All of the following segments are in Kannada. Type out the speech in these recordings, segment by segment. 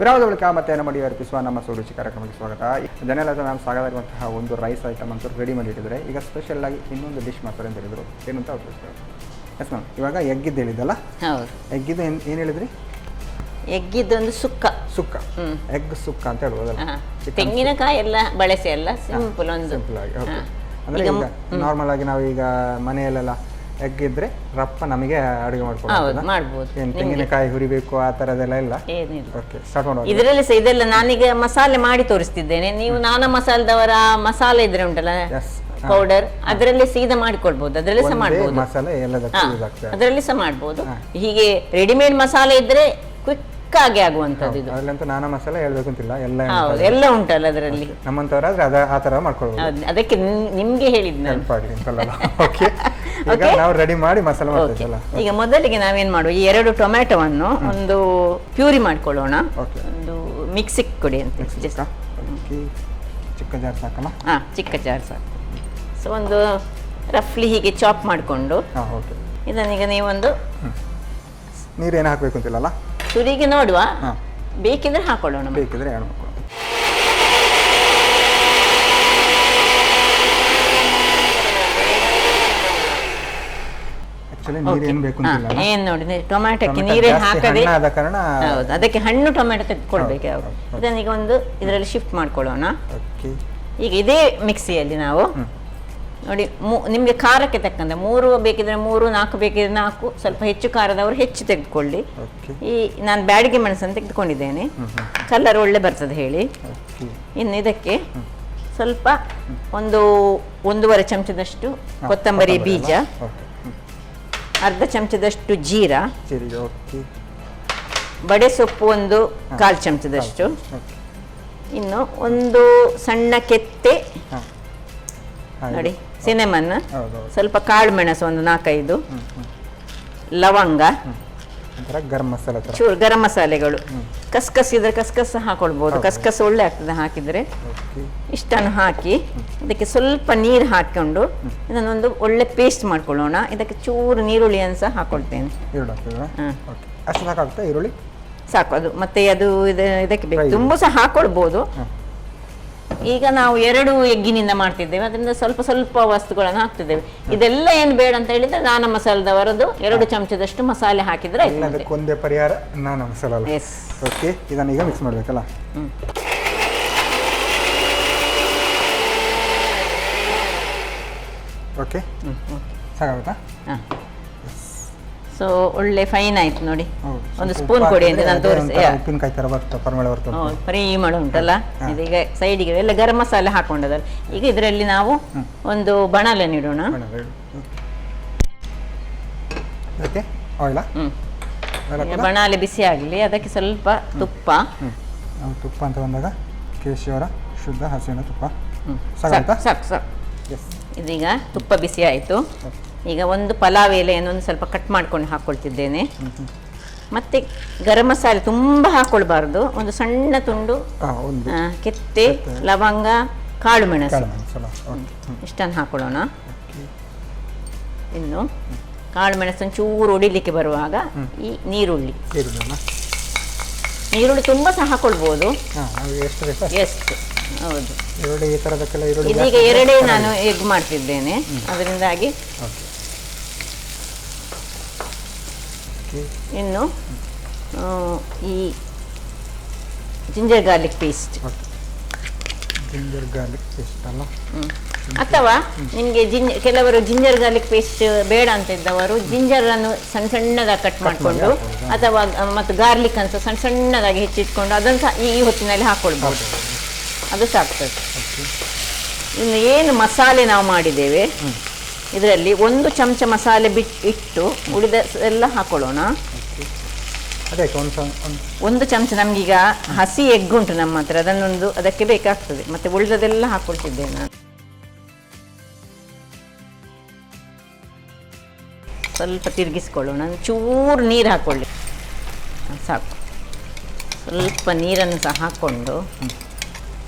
ವಿರಾಮದ ಬಳಿಕ ಮತ್ತೆ ನಮ್ಮ ಅರ್ಪಿಸುವ ನಮ್ಮ ಸುರುಚಿ ಕಾರ್ಯಕ್ರಮಕ್ಕೆ ಸ್ವಾಗತ. ಜನರೆಲ್ಲ ನಾನು ಸಾಗದಾಗಿರುವಂತಹ ಒಂದು ರೈಸ್ ಐಟಮ್ ಅಂತೂ ರೆಡಿ ಮಾಡಿ ಇಟ್ಟಿದ್ದಾರೆ. ಈಗ ಸ್ಪೆಷಲ್ ಆಗಿ ಇನ್ನೊಂದು ಡಿಶ್ ಮಾಡ್ತಾರೆ ಅಂತ ಹೇಳಿದ್ರು. ಏನು ಅಂತ ತೋರಿಸ್ತಾರೆ. ಎಸ್ ಮ್ಯಾಮ್, ಇವಾಗ ಎಗ್ಗಿದ್ದು ಹೇಳಿದ್ದಲ್ಲ? ಹೌದು. ಎಗ್ಗಿದ್ದು ಏನು ಹೇಳಿದ್ರಿ? ಎಗ್ಗಿದ್ದೊಂದು ಸುಕ್ಕ. ಎಗ್ ಸುಕ್ಕ ಅಂತ ಹೇಳ್ಬೋದಲ್ಲ? ತೆಂಗಿನಕಾಯಿ ಎಲ್ಲ ಬಳಸಿ ಅಲ್ಲ, ಸಿಂಪಲ್ ಒಂದು ಸಿಂಪಲ್ ಆಗಿ. ಓಕೆ. ಅಂದರೆ ಈಗ ನಾರ್ಮಲ್ ಆಗಿ ನಾವು ಈಗ ಮನೆಯಲ್ಲೆಲ್ಲ ಎಗ್ ಇದ್ರೆ ರಪ್ಪ ನಮಗೆ ಅಡುಗೆ ಮಾಡ್ಬೋದು. ಏನು ತೆಂಗಿನಕಾಯಿ ಹುರಿಬೇಕು ಆ ಥರದೆಲ್ಲ ಇಲ್ಲ? ಏನಿಲ್ಲ. ಓಕೆ, ಸ್ಟಾರ್ಟ್ ಮಾಡೋಣ. ಇದರಲ್ಲಿ ಸಹ ಇದೆಲ್ಲ ನಾನೀಗ ಮಸಾಲೆ ಮಾಡಿ ತೋರಿಸ್ತಿದ್ದೇನೆ. ನೀವು ನಾನಾ ಮಸಾಲದವರ ಮಸಾಲೆ ಇದ್ರೆ ಉಂಟಲ್ಲ ಪೌಡರ್, ಅದರಲ್ಲಿ ಸೀದಾ ಮಾಡಿಕೊಳ್ಬಹುದು. ಅದರಲ್ಲಿ ಸಹ ಮಾಡ್ಬೋದು. ಮಸಾಲೆ ಎಲ್ಲದಕ್ಕೂ ಯೂಸ್ ಆಗ್ತದೆ. ಅದರಲ್ಲಿ ಸಹ ಮಾಡ್ಬೋದು. ಹೀಗೆ ರೆಡಿಮೇಡ್ ಮಸಾಲೆ ಇದ್ರೆ ಕ್ವಿಕ್ ಆಗಿ ಆಗುವಂತದ್ದು ಇದು. ಅದ್ರಂತೂ ನಾನಾ ಮಸಾಲೆ ಹೇಳ್ಬೇಕು ಅಂತಿಲ್ಲ, ಎಲ್ಲ ಉಂಟಲ್ಲ ಅದರಲ್ಲಿ. ನಮ್ಮಂತವರಾದ್ರೆ ಆ ತರ ಮಾಡ್ಕೊಳ್ಬಹುದು. ಅದಕ್ಕೆ ನಿಮ್ಗೆ ಹೇಳಿದ್ ನಾನು. ಓಕೆ, ಈಗ ನಾವು ರೆಡಿ ಮಾಡಿ ಮಸಾಲೆ ಮಾಡ್ತಿದ್ದಲ್ಲ. ಈಗ ಮೊದಲಿಗೆ ನಾವೇನ್ ಮಾಡುವ, ಈ 2 ಟೊಮ್ಯಾಟೊವನ್ನು ಒಂದು ಪ್ಯೂರಿ ಮಾಡ್ಕೊಳ್ಳೋಣ. ಒಂದು ಮಿಕ್ಸಿಗೆ ಕೊಡಿ ಅಂತ. ಚಿಕ್ಕ ಜಾರ್ ಸಾಕಲ್ಲ? ಚಿಕ್ಕ ಜಾರ್ ಸಾಕು. ಸೊ ಒಂದು ರಫ್ಲಿ ಹೀಗೆ ಚಾಪ್ ಮಾಡಿಕೊಂಡು ಇದನ್ನೀಗ ನೀವೊಂದು ನೀರೇನು ಹಾಕ್ಬೇಕು ಅಂತಿಲ್ಲಲ್ಲ? ತುರಿಗೆ ನೋಡುವ, ಬೇಕಿದ್ರೆ ಹಾಕೊಳ್ಳೋಣ. ಬೇಕಿದ್ರೆ ಹಾಕೊಳ್ಳೋಣ. ಏನ್ ನೋಡಿ, ಟೊಮ್ಯಾಟೋಕ್ಕೆ ನೀರೇನು ಹಾಕದೆ, ಹೌದು, ಅದಕ್ಕೆ ಹಣ್ಣು ಟೊಮ್ಯಾಟೊ ತೆಗೆದುಕೊಳ್ಬೇಕು. ಇದನ್ನೀಗ ಒಂದು ಇದರಲ್ಲಿ ಶಿಫ್ಟ್ ಮಾಡ್ಕೊಳ್ಳೋಣ. ಈಗ ಇದೇ ಮಿಕ್ಸಿಯಲ್ಲಿ ನಾವು ನೋಡಿ, ನಿಮಗೆ ಖಾರಕ್ಕೆ ತಕ್ಕಂತೆ 3 ಬೇಕಿದ್ರೆ 3, 4 ಬೇಕಿದ್ರೆ 4, ಸ್ವಲ್ಪ ಹೆಚ್ಚು ಖಾರದವರು ಹೆಚ್ಚು ತೆಗೆದುಕೊಳ್ಳಿ. ಈ ನಾನು ಬ್ಯಾಡಿಗೆ ಮೆಣಸನ್ನು ತೆಗೆದುಕೊಂಡಿದ್ದೇನೆ, ಕಲರ್ ಒಳ್ಳೆ ಬರ್ತದೆ ಹೇಳಿ. ಇನ್ನು ಇದಕ್ಕೆ ಸ್ವಲ್ಪ 1.5 ಚಮಚದಷ್ಟು ಕೊತ್ತಂಬರಿ ಬೀಜ, ಅರ್ಧ ಚಮಚದಷ್ಟು ಜೀರಾ, ಬಡೆ ಸೊಪ್ಪು 1/4 ಚಮಚದಷ್ಟು, ಇನ್ನು ಒಂದು ಸಣ್ಣ ಕೆತ್ತೆ ನೋಡಿ, ಸಿನೆಮನ್, ಸ್ವಲ್ಪ ಕಾಳು ಮೆಣಸು 4-5, ಲವಂಗ, ಚೂರು ಗರಂ ಮಸಾಲೆಗಳು, ಕಸ್ಕಸ್ ಇದ್ರೆ ಕಸ್ಕಸ್ ಹಾಕೊಳ್ಬಹುದು. ಕಸ್ಕಸ್ ಒಳ್ಳೆ ಆಗ್ತದೆ ಹಾಕಿದ್ರೆ. ಇಷ್ಟನ್ನು ಹಾಕಿ ಇದಕ್ಕೆ ಸ್ವಲ್ಪ ನೀರು ಹಾಕೊಂಡು ಇದನ್ನೊಂದು ಒಳ್ಳೆ ಪೇಸ್ಟ್ ಮಾಡ್ಕೊಳ್ಳೋಣ. ಇದಕ್ಕೆ ಚೂರು ನೀರುಳ್ಳಿಯನ್ನು ಸಹ ಹಾಕೊಳ್ತೇನೆ. ಈರುಳ್ಳಿ ಸಾಕು, ಅದು ಮತ್ತೆ ಅದು ಇದಕ್ಕೆ ಬೇಕು, ತುಂಬ ಸಹ ಹಾಕೊಳ್ಬಹುದು. ಈಗ ನಾವು 2 ಎಗ್ಗಿನಿಂದ ಮಾಡ್ತಿದ್ದೇವೆ, ಅದರಿಂದ ಸ್ವಲ್ಪ ಸ್ವಲ್ಪ ವಸ್ತುಗಳನ್ನು ಹಾಕ್ತಿದ್ದೇವೆ. ಇದೆಲ್ಲ ಏನು ಬೇಡ ಅಂತ ಹೇಳಿದ್ರೆ ನಾನಾ ಮಸಾಲದವರದ್ದು 2 ಚಮಚದಷ್ಟು ಮಸಾಲೆ ಹಾಕಿದ್ರೆ ಒಂದೇ ಪರಿಹಾರ, ನಾನಾ ಮಸಾಲ. ಓಕೆ, ಇದನ್ನ ಈಗ ಮಿಕ್ಸ್ ಮಾಡಬೇಕಲ್ಲ? ಓಕೆ, ಸಾಕಾಗುತ್ತಾ? ಸೊ ಒಳ್ಳೆ ಫೈನ್ ಆಯ್ತು ನೋಡಿ. ಒಂದು ಸ್ಪೂನ್ ಕೊಡಿ ಅಂತ ನಾನು ತೋರಿಸಿ. ಉಪ್ಪಿನಕಾಯಿ ತರ ಪರಿಮಳ ಉಂಟಲ್ಲ. ಇದೀಗ ಸೈಡಿಗೆ ಎಲ್ಲ ಗರಂ ಮಸಾಲೆ ಹಾಕೊಂಡದಲ್ಲ. ಈಗ ಇದರಲ್ಲಿ ನಾವು ಒಂದು ಬಾಣಲೆ ಇಡೋಣ. ಬಾಣಲೆ ಬಿಸಿ ಆಗಲಿ, ಅದಕ್ಕೆ ಸ್ವಲ್ಪ ತುಪ್ಪ. ತುಪ್ಪ ಅಂತ ಬಂದಾಗ ಕೇಶವರ ಶುದ್ಧ ಹಸಿನ ತುಪ್ಪ ಸಾಕು. ಇದೀಗ ತುಪ್ಪ ಬಿಸಿ ಆಯಿತು. ಈಗ ಒಂದು ಪಲಾವ್ ಎಲೆಯನ್ನು ಒಂದು ಸ್ವಲ್ಪ ಕಟ್ ಮಾಡ್ಕೊಂಡು ಹಾಕ್ಕೊಳ್ತಿದ್ದೇನೆ. ಮತ್ತೆ ಗರಂ ಮಸಾಲೆ ತುಂಬ ಹಾಕೊಳ್ಬಾರ್ದು, ಒಂದು ಸಣ್ಣ ತುಂಡು ಕೆತ್ತೆ, ಲವಂಗ, ಕಾಳು ಮೆಣಸು ಇಷ್ಟನ್ನು ಹಾಕೊಳ್ಳೋಣ. ಇನ್ನು ಕಾಳು ಮೆಣಸನ್ನು ಚೂರು ಒಡಿಲಿಕ್ಕೆ ಬರುವಾಗ ಈ ನೀರುಳ್ಳಿ ತುಂಬ ಸಹ ಹಾಕೊಳ್ಬೋದು, ಎಷ್ಟು. ಹೌದು, ಇದೀಗ 2 ನಾನು ಎಗ್ ಮಾಡ್ತಿದ್ದೇನೆ, ಅದರಿಂದಾಗಿ. ಇನ್ನು ಈ ಜಿಂಜರ್ ಗಾರ್ಲಿಕ್ ಪೇಸ್ಟ್, ಅಥವಾ ನಿಮಗೆ ಕೆಲವರು ಜಿಂಜರ್ ಗಾರ್ಲಿಕ್ ಪೇಸ್ಟ್ ಬೇಡ ಅಂತ ಇದ್ದವರು ಜಿಂಜರನ್ನು ಸಣ್ಣದಾಗಿ ಕಟ್ ಮಾಡಿಕೊಂಡು, ಅಥವಾ ಮತ್ತು ಗಾರ್ಲಿಕ್ ಅಂತ ಸಣ್ಣದಾಗಿ ಹೆಚ್ಚಿಟ್ಕೊಂಡು ಅದನ್ನು ಸಹ ಈ ಹೊತ್ತಿನಲ್ಲಿ ಹಾಕ್ಕೊಳ್ಬೋದು, ಅದು ಸಾಕ್ತದೆ. ಇನ್ನು ಏನು ಮಸಾಲೆ ನಾವು ಮಾಡಿದ್ದೇವೆ ಇದರಲ್ಲಿ 1 ಚಮಚ ಮಸಾಲೆ ಇಟ್ಟು ಉಳಿದ ಎಲ್ಲ ಹಾಕೊಳ್ಳೋಣ. 1 ಚಮಚ ನಮಗೀಗ ಹಸಿ ಎಗ್ ಉಂಟು ನಮ್ಮ ಹತ್ರ, ಅದಕ್ಕೆ ಬೇಕಾಗ್ತದೆ. ಮತ್ತೆ ಉಳಿದದೆಲ್ಲ ಹಾಕೊಳ್ತಿದ್ದೇನೆ ನಾನು. ಸ್ವಲ್ಪ ತಿರುಗಿಸ್ಕೊಳ್ಳೋಣ. ಚೂರು ನೀರು ಹಾಕ್ಕೊಳ್ಳಿ, ಸಾಕು. ಸ್ವಲ್ಪ ನೀರನ್ನು ಸಹ ಹಾಕ್ಕೊಂಡು,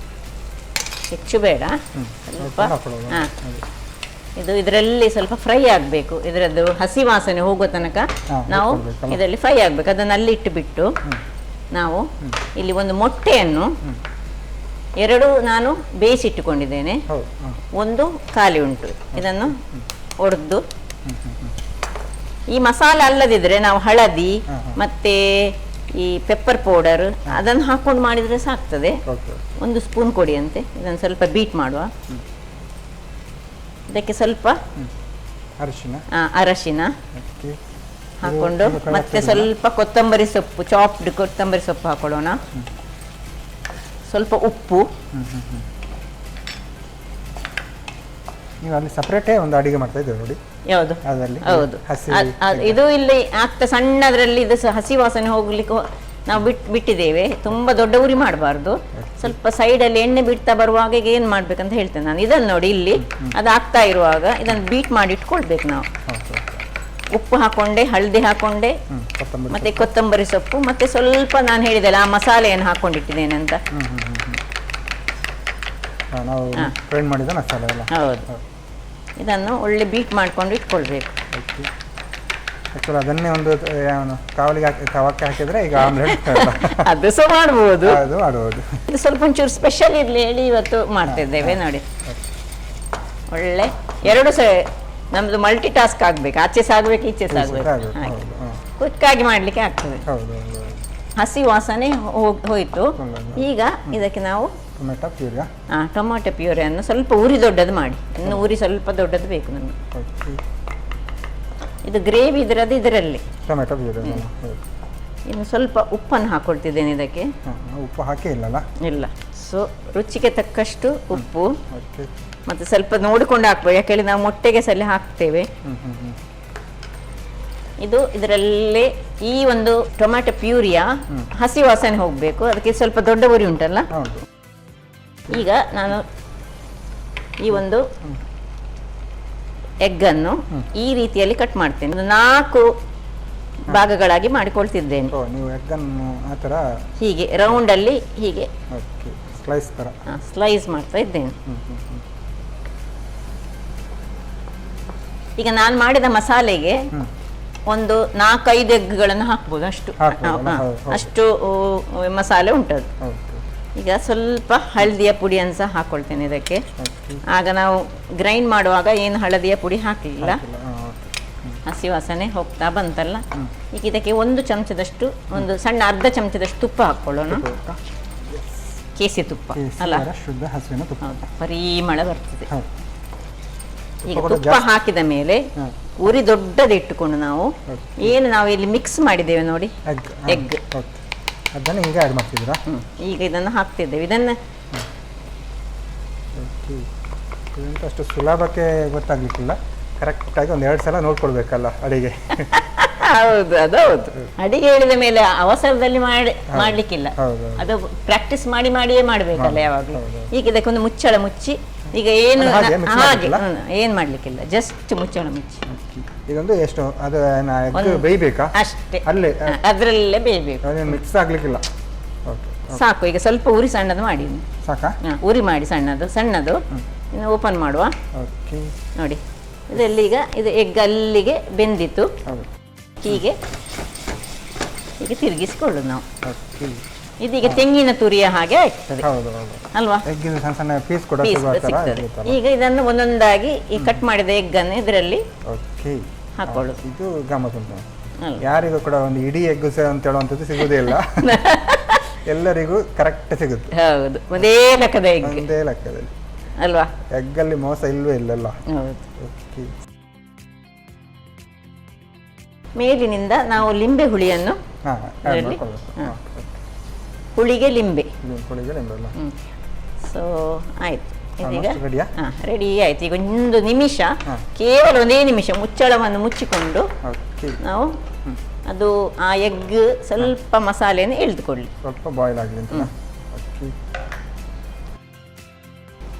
ಹೆಚ್ಚು ಬೇಡ, ಸ್ವಲ್ಪ. ಇದು ಇದರಲ್ಲಿ ಸ್ವಲ್ಪ ಫ್ರೈ ಆಗಬೇಕು, ಇದರದ್ದು ಹಸಿ ವಾಸನೆ ಹೋಗೋ ತನಕ ನಾವು ಇದರಲ್ಲಿ ಫ್ರೈ ಆಗಬೇಕು. ಅದನ್ನು ಅಲ್ಲಿ ಇಟ್ಟು ಬಿಟ್ಟು ನಾವು ಇಲ್ಲಿ ಒಂದು ಮೊಟ್ಟೆಯನ್ನು 2 ನಾನು ಬೇಯಿಸಿಟ್ಟುಕೊಂಡಿದ್ದೇನೆ, ಒಂದು ಖಾಲಿ ಉಂಟು. ಇದನ್ನು ಒಡೆದು ಈ ಮಸಾಲೆ ಅಲ್ಲದಿದ್ರೆ ನಾವು ಹಳದಿ ಮತ್ತೆ ಈ ಪೆಪ್ಪರ್ ಪೌಡರ್ ಅದನ್ನು ಹಾಕೊಂಡು ಮಾಡಿದರೆ ಸಾಕ್ತದೆ. 1 ಸ್ಪೂನ್ ಕೊಡಿ ಅಂತೆ. ಇದನ್ನು ಸ್ವಲ್ಪ ಬೀಟ್ ಮಾಡುವ. ಇದಕ್ಕೆ ಸ್ವಲ್ಪ ಅರಶಿನ ಹಾಕೊಂಡು ಮತ್ತೆ ಸ್ವಲ್ಪ ಕೊತ್ತಂಬರಿ ಸೊಪ್ಪು, ಚಾಪ್ಡ್ ಕೊತ್ತಂಬರಿ ಸೊಪ್ಪು ಹಾಕೊಳ್ಳೋಣ. ಸ್ವಲ್ಪ ಉಪ್ಪು. ನೀವು ಅಲ್ಲಿ ಸಪರೇಟೇ ಒಂದು ಅಡಿಗೆ ಮಾಡ್ತಾ ಇದ್ದೀವಿ ನೋಡಿ. ಯಾವುದು? ಹೌದು, ಇದು ಇಲ್ಲಿ ಆಗ್ತಾ ಸಣ್ಣದ್ರಲ್ಲಿ ಇದು ಹಸಿ ವಾಸನೆ ಹೋಗ್ಲಿಕ್ಕೆ ನಾವು ಬಿಟ್ಟಿದ್ದೇವೆ. ತುಂಬಾ ದೊಡ್ಡ ಉರಿ ಮಾಡಬಾರ್ದು. ಸ್ವಲ್ಪ ಸೈಡಲ್ಲಿ ಎಣ್ಣೆ ಬಿಡ್ತಾ ಬರುವಾಗ ಈಗ ಏನು ಮಾಡ್ಬೇಕಂತ ಹೇಳ್ತೇನೆ ನಾನು. ಇದನ್ನು ನೋಡಿ, ಇಲ್ಲಿ ಅದು ಆಗ್ತಾ ಇರುವಾಗ ಇದನ್ನು ಬೀಟ್ ಮಾಡಿ ಇಟ್ಕೊಳ್ಬೇಕು ನಾವು. ಉಪ್ಪು ಹಾಕೊಂಡೆ, ಹಳದಿ ಹಾಕೊಂಡೆ, ಮತ್ತೆ ಕೊತ್ತಂಬರಿ ಸೊಪ್ಪು, ಮತ್ತೆ ಸ್ವಲ್ಪ ನಾನು ಹೇಳಿದೆಲ್ಲ ಆ ಮಸಾಲೆಯನ್ನು ಹಾಕೊಂಡಿಟ್ಟಿದ್ದೇನೆ ಅಂತ. ಹೌದು, ಇದನ್ನು ಒಳ್ಳೆ ಬೀಟ್ ಮಾಡ್ಕೊಂಡು ಇಟ್ಕೊಳ್ಬೇಕು. ಅದನ್ನೇ ಒಂದು ಕವಕ್ಕೆ ಹಾಕಿದ್ರೆ ಈಗ ಅದು ಸಹ ಮಾಡ್ಬೋದು. ಇದು ಸ್ವಲ್ಪ ಒಂಚೂರು ಸ್ಪೆಷಲ್ ಇರ್ಲಿ ಹೇಳಿ ಇವತ್ತು ಮಾಡ್ತಿದ್ದೇವೆ ನೋಡಿ. ಒಳ್ಳೆ 2 ನಮ್ದು ಮಲ್ಟಿ ಟಾಸ್ಕ್ ಆಗ್ಬೇಕು. ಆಚೆ ಸಾಗ್ಬೇಕು, ಈಚೆ ಸಾಗ್ಬೇಕು. ಕ್ವಿಕ್ ಆಗಿ ಮಾಡ್ಲಿಕ್ಕೆ ಆಗ್ತದೆ. ಹಸಿ ವಾಸನೆ ಹೋಯ್ತು. ಈಗ ಇದಕ್ಕೆ ನಾವು ಟೊಮಾಟೊ ಪ್ಯೂರಿಯನ್ನು ಸ್ವಲ್ಪ ಉರಿ ದೊಡ್ಡದು ಮಾಡಿ. ಇನ್ನು ಉರಿ ಸ್ವಲ್ಪ ದೊಡ್ಡದು ಬೇಕು ನಮಗೆ. ಇದು ಗ್ರೇವಿ ಇದ್ರದ್ದು ಇದರಲ್ಲಿ ಟೊಮೆಟೊ ಪ್ಯೂರಿ. ಇನ್ನು ಸ್ವಲ್ಪ ಉಪ್ಪನ್ನು ಹಾಕೊಳ್ತಿದ್ದೇನೆ ಇದಕ್ಕೆ. ಉಪ್ಪು ಹಾಕಿ ಇಲ್ಲ. ಸೊ ರುಚಿಗೆ ತಕ್ಕಷ್ಟು ಉಪ್ಪು, ಮತ್ತೆ ಸ್ವಲ್ಪ ನೋಡಿಕೊಂಡು ಹಾಕ್ಬೇಕು. ಯಾಕೆಂದ್ರೆ ನಾವು ಮೊಟ್ಟೆಗೆ ಸಲ ಹಾಕ್ತೇವೆ. ಇದು ಇದರಲ್ಲೇ ಈ ಒಂದು ಟೊಮ್ಯಾಟೊ ಪ್ಯೂರಿಯ ಹಸಿ ವಾಸನೆ ಹೋಗಬೇಕು. ಅದಕ್ಕೆ ಸ್ವಲ್ಪ ದೊಡ್ಡ ಉರಿ ಉಂಟಲ್ಲ. ಈಗ ನಾನು ಈ ಒಂದು ಎಗ್ಗನ್ನು ಈ ರೀತಿಯಲ್ಲಿ ಕಟ್ ಮಾಡ್ತೇನೆ. 4 ಭಾಗಗಳಾಗಿ ಮಾಡಿಕೊಳ್ತಿದ್ದೇನೆ. ಹೀಗೆ ರೌಂಡ್ ಅಲ್ಲಿ ಹೀಗೆ ಸ್ಲೈಸ್ ಮಾಡ್ತಾ ಇದ್ದೇನೆ. ಈಗ ನಾನು ಮಾಡಿದ ಮಸಾಲೆಗೆ ಒಂದು 4-5 ಎಗ್ಗಳನ್ನು ಹಾಕ್ಬೋದು. ಅಷ್ಟು ಮಸಾಲೆ ಉಂಟದು. ಈಗ ಸ್ವಲ್ಪ ಹಳದಿಯ ಪುಡಿಯನ್ನು ಸಹ ಹಾಕೊಳ್ತೇನೆ ಇದಕ್ಕೆ. ಆಗ ನಾವು ಗ್ರೈಂಡ್ ಮಾಡುವಾಗ ಏನು ಹಳದಿಯ ಪುಡಿ ಹಾಕಲಿಲ್ಲ. ಹಸಿ ವಾಸನೆ ಹೋಗ್ತಾ ಬಂತಲ್ಲ. ಈಗ ಇದಕ್ಕೆ 1 ಚಮಚದಷ್ಟು, ಒಂದು ಸಣ್ಣ ಅರ್ಧ ಚಮಚದಷ್ಟು ತುಪ್ಪ ಹಾಕೊಳ್ಳೋಣ. ಕೇಸಿ ತುಪ್ಪ ಅಲ್ಲ, ಹೌದು, ಪರಿಮಳ ಬರ್ತದೆ. ಈಗ ತುಪ್ಪ ಹಾಕಿದ ಮೇಲೆ ಉರಿ ದೊಡ್ಡದು ಇಟ್ಟುಕೊಂಡು ನಾವು ನಾವು ಇಲ್ಲಿ ಮಿಕ್ಸ್ ಮಾಡಿದ್ದೇವೆ ನೋಡಿ, ಎಗ್ ಅದನ್ನು ಈಗ ಆಡ್ ಮಾಡ್ತಿದ್ದೀರಾ? ಈಗ ಇದನ್ನು ಹಾಕ್ತಿದ್ದೇವೆ. ಇದನ್ನು ಅಷ್ಟು ಸುಲಭಕ್ಕೆ ಗೊತ್ತಾಗ್ಲಿಕ್ಕಿಲ್ಲ. ಕರೆಕ್ಟಾಗಿ 1-2 ಸಲ ನೋಡ್ಕೊಳ್ಬೇಕಲ್ಲ ಅಡಿಗೆ. ಹೌದು, ಅದೌದು. ಅಡಿಗೆ ಹೇಳಿದ ಮೇಲೆ ಅವಸರದಲ್ಲಿ ಮಾಡ್ಲಿಕ್ಕಿಲ್ಲ. ಅದು ಪ್ರಾಕ್ಟೀಸ್ ಮಾಡಿಯೇ ಮಾಡ್ಬೇಕಲ್ಲ ಯಾವಾಗಲೂ. ಈಗ ಇದಕ್ಕೊಂದು ಮುಚ್ಚಳ ಮುಚ್ಚಿ, ಈಗ ಏನು ಹಾಗೆ ಏನ್ ಮಾಡ್ಲಿಕ್ಕಿಲ್ಲ, ಜಸ್ಟ್ ಮುಚ್ಚಳ ಮುಚ್ಚಿ. ಇದೊಂದು ಎಷ್ಟು ಅದು ಬೇಯಬೇಕಾ? ಅಷ್ಟೇ, ಅದರಲ್ಲೇ ಬೇಯಬೇಕು, ಮಿಕ್ಸ್ ಆಗ್ಲಿಕ್ಕಿಲ್ಲ. ಸಾಕು. ಈಗ ಸ್ವಲ್ಪ ಉರಿ ಸಣ್ಣದು ಮಾಡಿ ಸಾಕಾ? ಉರಿ ಮಾಡಿ ಸಣ್ಣದು. ಇನ್ನು ಓಪನ್ ಮಾಡುವ ನೋಡಿ. ಇದರಲ್ಲಿ ಈಗ ಇದು ಎಗ್ ಅಲ್ಲಿಗೆ ಬೆಂದಿತ್ತು. ಹೀಗೆ ತಿರುಗಿಸಿಕೊಳ್ಳೋದು ನಾವು. ಇದೀಗ ತೆಂಗಿನ ತುರಿಯ ಹಾಗೆ ಆಗ್ತದೆ ಅಲ್ವಾ? ಈಗ ಇದನ್ನು ಒಂದೊಂದಾಗಿ ಈ ಕಟ್ ಮಾಡಿದ ಎಗ್ ಅನ್ನು ಇದರಲ್ಲಿ ಹಾಕೊಳ್ಳೋದು. ಇದು ಗಮ್ಮತ್ ಉಂಟು. ಯಾರಿಗೂ ಕೂಡ ಒಂದು ಇಡೀ ಎಗ್ ಅಂತ ಹೇಳುವಂಥದ್ದು ಸಿಗುವುದೇ ಇಲ್ಲ. ಎಲ್ಲರಿಗೂ ಕರೆಕ್ಟ್ ಸಿಗುತ್ತೆ. ಹೌದು, ಒಂದೇ ಲೆಕ್ಕದ ಎಗ್, ಒಂದೇ ಲೆಕ್ಕದಲ್ಲಿ ಅಲ್ವಾ? ಎಗ್ಗಲ್ಲಿ ಮೋಸ ಇಲ್ವೇ ಇಲ್ಲಲ್ಲ. ಮೇಲಿನಿಂದ ನಾವು ಲಿಂಬೆ ಹುಳಿಯನ್ನು, ಹುಳಿಗೆ ಲಿಂಬೆ. ಸೊ ಆಯ್ತು, ಇದೀಗ ರೆಡಿ ಆಯ್ತು. ಈಗ 1 ನಿಮಿಷ, ಕೇವಲ 1 ನಿಮಿಷ ಮುಚ್ಚಳವನ್ನು ಮುಚ್ಚಿಕೊಂಡು ನಾವು ಅದು ಆ ಎಗ್ ಸ್ವಲ್ಪ ಮಸಾಲೆಯನ್ನು ಎಳೆದುಕೊಳ್ಳಿ, ಸ್ವಲ್ಪ ಬಾಯ್ಲ್ ಆಗಲಿ.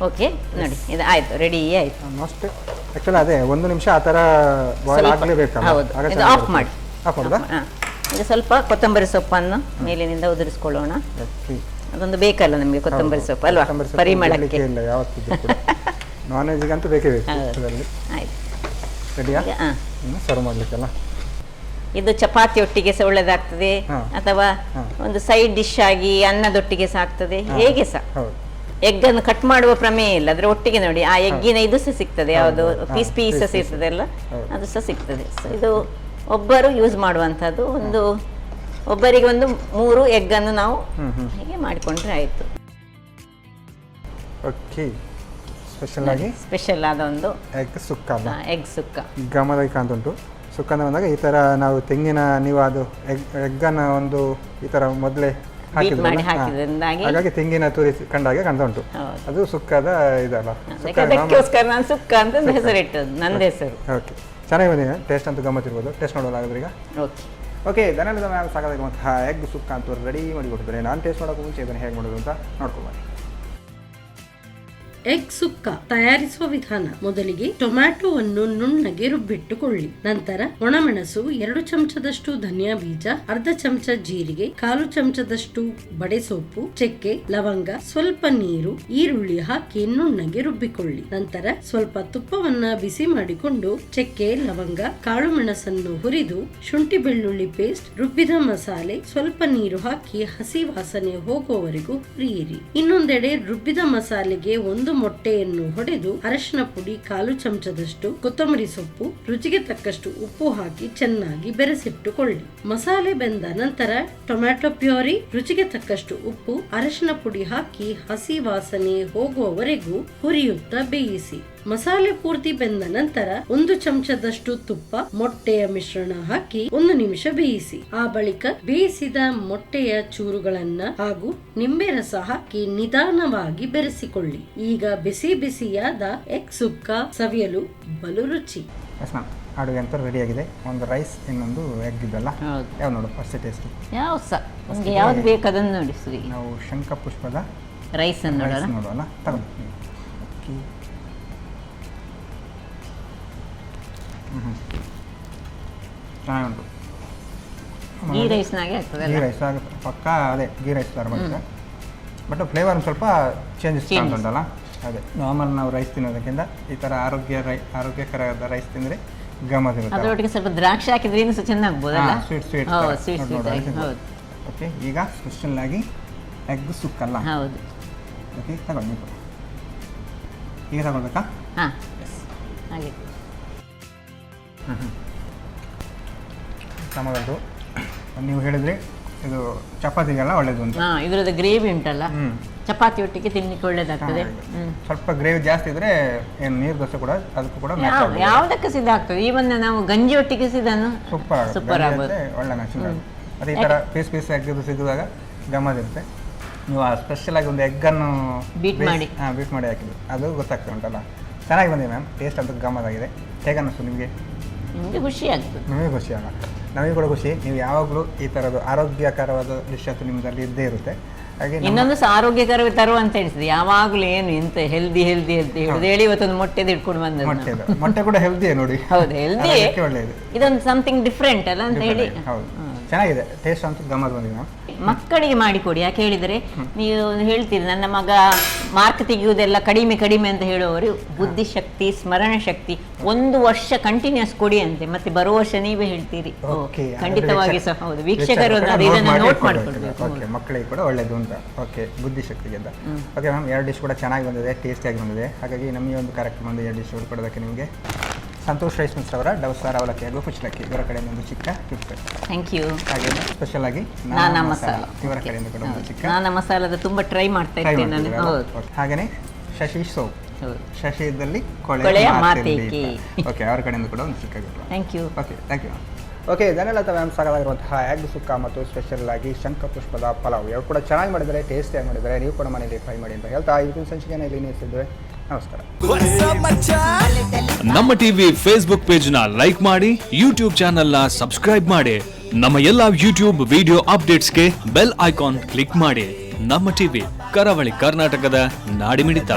ಓಕೆ ನೋಡಿ, ಇದು ಆಯ್ತು, ರೆಡಿ ಆಯ್ತು. ಆಕ್ಚುಲಿ ಅದೇ 1 ನಿಮಿಷ ಆ ಥರ ಬಾಯ್ಲ್ ಆಗಲೇಬೇಕು. ಹೌದು, ಇದು ಆಫ್ ಮಾಡಿ. ಈಗ ಸ್ವಲ್ಪ ಕೊತ್ತಂಬರಿ ಸೊಪ್ಪನ್ನು ಮೇಲಿನಿಂದ ಉದುರಿಸ್ಕೊಳ್ಳೋಣ. ಅದೊಂದು ಬೇಕಲ್ಲ ನಮಗೆ ಕೊತ್ತಂಬರಿ ಸೊಪ್ಪು ಅಲ್ವಾ, ಪರಿಮಳಕ್ಕೆ. ನಾನ್ ವೆಜ್ಗಂತೂ ಬೇಕೇ ಬೇಕು. ಆಯ್ತು, ರೆಡಿಯಾ? ಸರ್ವ್ ಮಾಡಲಿಕ್ಕೆಲ್ಲ ಇದು ಚಪಾತಿ ಒಟ್ಟಿಗೆ ಸಹ ಒಳ್ಳೆದಾಗ್ತದೆ, ಅಥವಾ ಒಂದು ಸೈಡ್ ಡಿಶ್ ಆಗಿ ಅನ್ನದೊಟ್ಟಿಗೆ ಸಹ ಆಗ್ತದೆ, ಹೇಗೆ ಸಹ. ಎಗ್ ಅನ್ನು ಕಟ್ ಮಾಡುವ ಪ್ರಮೇಯ ಇಲ್ಲ, ಅದ್ರ ಒಟ್ಟಿಗೆ ನೋಡಿ ಆ ಎಗ್ಗಿನ ಇದು ಸಹ ಸಿಗ್ತದೆ, ಯಾವುದು ಪೀಸ್ ಪೀಸ್ ಸಿಗ್ತದೆ ಅಲ್ಲ, ಅದು ಸಹ ಸಿಗ್ತದೆ. ಇದು ಒಬ್ಬರು ಯೂಸ್ ಮಾಡುವಂಥದ್ದು. ಒಬ್ಬರಿಗೆ ಒಂದು 3 ಎಗ್ ಅನ್ನು ನಾವು ಹೀಗೆ ಮಾಡಿಕೊಂಡ್ರೆ ಆಯ್ತು. ಓಕೆ, ಸ್ಪೆಷಲ್ ಆದ ಒಂದು ಎಗ್ ಸುಕ್ಕ ಅಲ್ಲ, ಎಗ್ ಸುಕ್ಕ ಗಮದಲ್ಲಿ ಕಾಣ್ತುಂಟು. ಸುಕ್ಕ ಅಂತ ಬಂದಾಗ ಈ ತರ ನಾವು ತೆಂಗಿನ, ನೀವು ಅದು ಎಗ್ಗನ್ನು ಒಂದು ಈ ತರ ಮೊದಲೇ ಹಾಗಾಗಿ ತೆಂಗಿನ ತುರಿ ಕಂಡಾಗೆ ಕಾಣ್ತಾ ಉಂಟು. ಅದು ಸುಕ್ಕದ ಇದಲ್ಲ, ಅದಕ್ಕೋಸ್ಕರ ನಾನು ಸುಕ್ಕ ಅಂತ ಹೆಸರಿಟ್ಟದ್ದು, ನಂದು ಹೆಸರು. ಓಕೆ, ಚೆನ್ನಾಗಿ ಬಂದಿದೆ. ಟೇಸ್ಟ್ ಅಂತೂ ಗಮ್ಮತ್ತಿರ್ಬೋದು. ಟೇಸ್ಟ್ ನೋಡೋದಾಗಿದ್ರೆ ಈಗ ಓಕೆ, ಧನ್ಯವಾದ ಮ್ಯಾಮ್. ಸಾಕಾಗಿರುವಂತಹ ಎಗ್ ಸುಕ್ಕ ಅಂತೂ ರೆಡಿ ಮಾಡಿ ಕೊಟ್ಟಿದ್ದಾರೆ. ನಾನು ಟೇಸ್ಟ್ ಮಾಡೋಕ್ಕೂ ಮುಂಚೆ ಇದನ್ನು ಹೇಗೆ ಮಾಡೋದು ಅಂತ ನೋಡ್ಕೊಬಾರಿ. ಎಗ್ ಸುಕ್ಕ ತಯಾರಿಸುವ ವಿಧಾನ: ಮೊದಲಿಗೆ ಟೊಮ್ಯಾಟೊವನ್ನು ನುಣ್ಣಗೆ ರುಬ್ಬಿಟ್ಟುಕೊಳ್ಳಿ. ನಂತರ ಒಣಮೆಣಸು 2 ಚಮಚದಷ್ಟು ಧನಿಯಾ ಬೀಜ, ಅರ್ಧ ಚಮಚ ಜೀರಿಗೆ, 1/4 ಚಮಚದಷ್ಟು ಬಡೆಸೊಪ್ಪು, ಚಕ್ಕೆ, ಲವಂಗ, ಸ್ವಲ್ಪ ನೀರು, ಈರುಳ್ಳಿ ಹಾಕಿ ನುಣ್ಣಗೆ ರುಬ್ಬಿಕೊಳ್ಳಿ. ನಂತರ ಸ್ವಲ್ಪ ತುಪ್ಪವನ್ನ ಬಿಸಿ ಮಾಡಿಕೊಂಡು ಚಕ್ಕೆ, ಲವಂಗ, ಕಾಳು ಮೆಣಸನ್ನು ಹುರಿದು, ಶುಂಠಿ ಬೆಳ್ಳುಳ್ಳಿ ಪೇಸ್ಟ್, ರುಬ್ಬಿದ ಮಸಾಲೆ, ಸ್ವಲ್ಪ ನೀರು ಹಾಕಿ ಹಸಿ ವಾಸನೆ ಹೋಗುವವರೆಗೂ ಹುರಿಯಿರಿ. ಇನ್ನೊಂದೆಡೆ ರುಬ್ಬಿದ ಮಸಾಲೆಗೆ 1 ಮೊಟ್ಟೆಯನ್ನು ಹೊಡೆದು, ಅರಶಿನ ಪುಡಿ 1/4 ಚಮಚದಷ್ಟು, ಕೊತ್ತಂಬರಿ ಸೊಪ್ಪು, ರುಚಿಗೆ ತಕ್ಕಷ್ಟು ಉಪ್ಪು ಹಾಕಿ ಚೆನ್ನಾಗಿ ಬೆರೆಸಿಟ್ಟುಕೊಳ್ಳಿ. ಮಸಾಲೆ ಬೆಂದ ನಂತರ ಟೊಮ್ಯಾಟೊ ಪ್ಯೂರಿ, ರುಚಿಗೆ ತಕ್ಕಷ್ಟು ಉಪ್ಪು, ಅರಶಿನ ಪುಡಿ ಹಾಕಿ ಹಸಿ ವಾಸನೆ ಹೋಗುವವರೆಗೂ ಹುರಿಯುತ್ತಾ ಬೇಯಿಸಿ. ಮಸಾಲೆ ಪೂರ್ತಿ ಬೆಂದ ನಂತರ 1 ಚಮಚದಷ್ಟು ತುಪ್ಪ, ಮೊಟ್ಟೆಯ ಮಿಶ್ರಣ ಹಾಕಿ 1 ನಿಮಿಷ ಬೇಯಿಸಿ. ಆ ಬಳಿಕ ಬೇಯಿಸಿದ ಮೊಟ್ಟೆಯ ಚೂರುಗಳನ್ನ ಹಾಗೂ ನಿಂಬೆ ರಸ ಹಾಕಿ ನಿಧಾನವಾಗಿ ಬೆರೆಸಿಕೊಳ್ಳಿ. ಈಗ ಬಿಸಿ ಬಿಸಿಯಾದ ಎಗ್ ಸುಕ್ಕ ಸವಿಯಲು ಬಲು ರುಚಿ. ಅಡುಗೆ ಅಂತ ರೆಡಿ ಆಗಿದೆ. ಒಂದು ರೈಸ್, ಇನ್ನೊಂದು ಎಗ್ ಇದೆಲ್ಲ. ಯಾವ ನೋಡು ಫಸ್ಟ್ ಟೇಸ್ಟ್ ಯಾವ್ದು ಬೇಕು ಅದನ್ನು ನೋಡಿ. ನಾವು ಶಂಖಪುಷ್ಪದ ರೈಸ್ ನೋಡೋಣ. ತಗೊಂಡು ಚೆನ್ನಾಗಿ ಉಂಟು. ಗೀ ರೈಸ್ನಾಗೆ ಆಗ್ತದೆ. ಗೀ ರೈಸ್ ಆಗುತ್ತೆ ಪಕ್ಕ. ಅದೇ ಗೀ ರೈಸ್ ಥರ ಬರುತ್ತೆ, ಬಟ್ ಫ್ಲೇವರ್ ಒಂದು ಸ್ವಲ್ಪ ಚೇಂಜಸ್ ಕಾಣ್ತುಂಟಲ್ಲ. ಅದೇ ನಾರ್ಮಲ್ ನಾವು ರೈಸ್ ತಿನ್ನೋದಕ್ಕಿಂತ ಈ ಥರ ಆರೋಗ್ಯಕರವಾದ ರೈಸ್ ತಿಂದರೆ ಗಮ್ಮತ್ತಿರುತ್ತೆ. ಅದರೊಟ್ಟಿಗೆ ಸ್ವಲ್ಪ ದ್ರಾಕ್ಷಿ ಹಾಕಿದ್ರೆ ಇನ್ನೂ ಸಹ ಚೆನ್ನಾಗ್ಬೋದಲ್ಲ. ಸ್ವೀಟ್. ಓಕೆ, ಈಗ ಸ್ಪೆಷಲ್ ಆಗಿ ಎಗ್ ಸುಕ್ಕಲ್ಲ. ಹೌದು. ಓಕೆ, ತಗೊಳ್ಳಿ. ಈಗ ತಗೊಳ್ಬೇಕಾ? ಹಾಂ, ಹಾಗೆ ಟೊಮೊಟೊ ನೀವು ಹೇಳಿದ್ರಿ ಇದು ಚಪಾತಿಗೆಲ್ಲ ಒಳ್ಳೇದು ಅಂತ. ಇದರದ್ದು ಗ್ರೇವಿ ಉಂಟಲ್ಲ, ಚಪಾತಿ ಒಟ್ಟಿಗೆ ತಿನ್ನಲಿಕ್ಕೆ ಒಳ್ಳೇದಾಗ್ತದೆ. ಸ್ವಲ್ಪ ಗ್ರೇವಿ ಜಾಸ್ತಿ ಇದ್ರೆ ಏನು ನೀರು ದೋಸೆ ಕೂಡ ಅದಕ್ಕೂ ಕೂಡ ಯಾವುದಕ್ಕೆ ಸಿದ್ಧ ಆಗ್ತದೆ. ಈವನ್ ನಾವು ಗಂಜಿ ಒಟ್ಟಿಗೆ ಸಿದ್ದನ್ನು ಸೂಪರ್ ಆಗುತ್ತೆ, ಒಳ್ಳೆ ಮ್ಯಾಚಿಂಗ್ ಆಗುತ್ತೆ. ಅದೇ ಈ ಥರ ಪೀಸ್ ಎಗ್ಗದು ಸಿಗುವಾಗ ಗಮ್ಮತ್ತಿರುತ್ತೆ. ನೀವು ಸ್ಪೆಷಲ್ ಆಗಿ ಒಂದು ಎಗ್ಗನ್ನು ಬೀಟ್ ಮಾಡಿ ಹಾಕಿದ್ರು, ಅದು ಗೊತ್ತಾಗ್ತದೆ ಉಂಟಲ್ಲ. ಚೆನ್ನಾಗಿ ಬಂದಿದೆ ಮ್ಯಾಮ್. ಟೇಸ್ಟ್ ಅಂತೂ ಗಮ್ಮತ್ತಾಗಿದೆ. ಹೇಗೆ ಅನ್ನಿಸ್ತು ನಿಮಗೆ? ನಿಮಗೆ ಖುಷಿ ಆಗ್ತದೆ, ನಮಗೆ ಖುಷಿ ಆಗ, ನಮಗೆ ಕೂಡ ಖುಷಿ. ನೀವು ಯಾವಾಗಲೂ ಈ ಥರದ್ದು ಆರೋಗ್ಯಕರವಾದ ಡಿಶ್ ಅಂತೂ ನಿಮ್ಮದಲ್ಲಿ ಇದ್ದೇ ಇರುತ್ತೆ. ಹಾಗೆ ಇನ್ನೊಂದು ಸಹ ಆರೋಗ್ಯಕರ ತರುವ ಅಂತ ಹೇಳಿಸಿದೆ. ಯಾವಾಗಲೂ ಏನು ಎಂತ ಹೆಲ್ದಿ ಅಂತ ಹೇಳಿ ಇವತ್ತೊಂದು ಮೊಟ್ಟೆದು ಇಟ್ಕೊಂಡು ಬಂದದ್ದು. ಮೊಟ್ಟೆ ಕೂಡ ಹೆಲ್ದಿಯೇ ನೋಡಿ. ಹೌದು, ಹೆಲ್ದಿ, ಒಳ್ಳೆಯದು. ಇದೊಂದು ಸಮಥಿಂಗ್ ಡಿಫ್ರೆಂಟ್ ಅಲ್ಲ ಅಂತ ಹೇಳಿ. ಹೌದು, ಚೆನ್ನಾಗಿದೆ. ಟೇಸ್ಟ್ ಅಂತೂ ಗಮ್ಮತ್ ಬಂದಿದೆ ಮ್ಯಾಮ್. ಮಕ್ಕಳಿಗೆ ಮಾಡಿಕೊಡಿ. ಯಾಕೆ ಹೇಳಿದರೆ, ನೀವು ಹೇಳ್ತೀರಿ ನನ್ನ ಮಗ ಮಾರ್ಕ್ ತೆಗೆಯುವುದೆಲ್ಲ ಕಡಿಮೆ ಅಂತ ಹೇಳುವವರು, ಬುದ್ಧಿಶಕ್ತಿ, ಸ್ಮರಣ ಶಕ್ತಿ 1 ವರ್ಷ ಕಂಟಿನ್ಯೂಸ್ ಕೊಡಿ ಅಂತೆ. ಮತ್ತೆ ಬರುವ ವರ್ಷ ನೀವೇ ಹೇಳ್ತೀರಿ. ಖಂಡಿತವಾಗಿ ಸಹ ಹೌದು, ವೀಕ್ಷಕರು ಇದನ್ನು ನೋಟ್ ಮಾಡಿಕೊಳ್ಬೇಕು. ಮಕ್ಕಳಿಗೆ ಕೂಡ ಒಳ್ಳೇದು ಅಂತ. ಓಕೆ, ಬುದ್ಧಿಶಕ್ತಿಗೆ ಅಂತ. ಓಕೆ ಮ್ಯಾಮ್, 2 ಡಿಶ್ ಕೂಡ ಚೆನ್ನಾಗಿ ಬಂದಿದೆ, ಟೇಸ್ಟಿಯಾಗಿ ಬಂದಿದೆ. ಹಾಗಾಗಿ ನಮಗೆ ಒಂದು ಕಾರ್ಯಕ್ರಮ ಒಂದು 2 ಡಿಶ್ ಕೊಡೋದಕ್ಕೆ ನಿಮಗೆ ಸಂತೋಷ್ ರೈಸ್ ಮಿಕ್ಸ್ ಅವರ ಡವಸಾರ ಅವಲಕ್ಕಿ ಹಾಗೂ ಕುಚ್ಚಲಕ್ಕಿ ಇವರ ಕಡೆಯಿಂದ ಒಂದು ಚಿಕ್ಕ ಗಿಫ್ಟ್. Thank you. ಹಾಗೆ ಸ್ಪೆಷಲ್ ಆಗಿ ನಾನಾ ಮಸಾಲ ಇವರ ಕಡೆಯಿಂದ ಕೂಡ ಒಂದು ಚಿಕ್ಕ ನಾನಾ ಮಸಾಲದ ತುಂಬ ಟ್ರೈ ಮಾಡ್ತಾ ಇರ್ತೇನೆ ನಾನು. ಹಾಗೆಯೇ ಶಶಿ ಸೋಪ್, ಶಶಿ ಇದ್ದಲ್ಲಿ ಕೊಳೆಯ ಮಾತೇಕೆ. ಓಕೆ, ಅವರ ಕಡೆಯಿಂದ ಕೂಡ ಒಂದು ಚಿಕ್ಕ gift. Thank you. Okay, thank you. Okay, Dhanyalatha ma'am ಸಾಕಾಗಿರುವಂತಹ ಎಗ್ ಸುಕ್ಕ ಮತ್ತು ಸ್ಪೆಷಲ್ ಆಗಿ ಶಂಖಪುಷ್ಪದ ಪಲಾವ್ ಇವರು ಕೂಡ ಚೆನ್ನಾಗಿ ಮಾಡಿದ್ದಾರೆ, ಟೇಸ್ಟಿಯಾಗಿ ಮಾಡಿದ್ದಾರೆ. ನೀವು ಕೂಡ ಮನೆಯಲ್ಲಿ ಟ್ರೈ ಮಾಡಿ ಅಂತ ಹೇಳ್ತಾ ಇವತ್ತಿನ ಸಂಚಿಕೆಯನ್ನು ಇಲ್ಲಿ ನಿಲ್ಲಿಸಿದ್ವಿ. ನಮಸ್ಕಾರ. ನಮ್ಮ ಟಿವಿ ಫೇಸ್ಬುಕ್ ಪೇಜ್ ನ ಲೈಕ್ ಮಾಡಿ, ಯೂಟ್ಯೂಬ್ ಚಾನೆಲ್ ನ ಸಬ್ಸ್ಕ್ರೈಬ್ ಮಾಡಿ. ನಮ್ಮ ಎಲ್ಲಾ ಯೂಟ್ಯೂಬ್ ವಿಡಿಯೋ ಅಪ್ಡೇಟ್ಸ್ಗೆ ಬೆಲ್ ಐಕಾನ್ ಕ್ಲಿಕ್ ಮಾಡಿ. ನಮ್ಮ ಟಿವಿ, ಕರಾವಳಿ ಕರ್ನಾಟಕದ ನಾಡಿಮಿಡಿತ.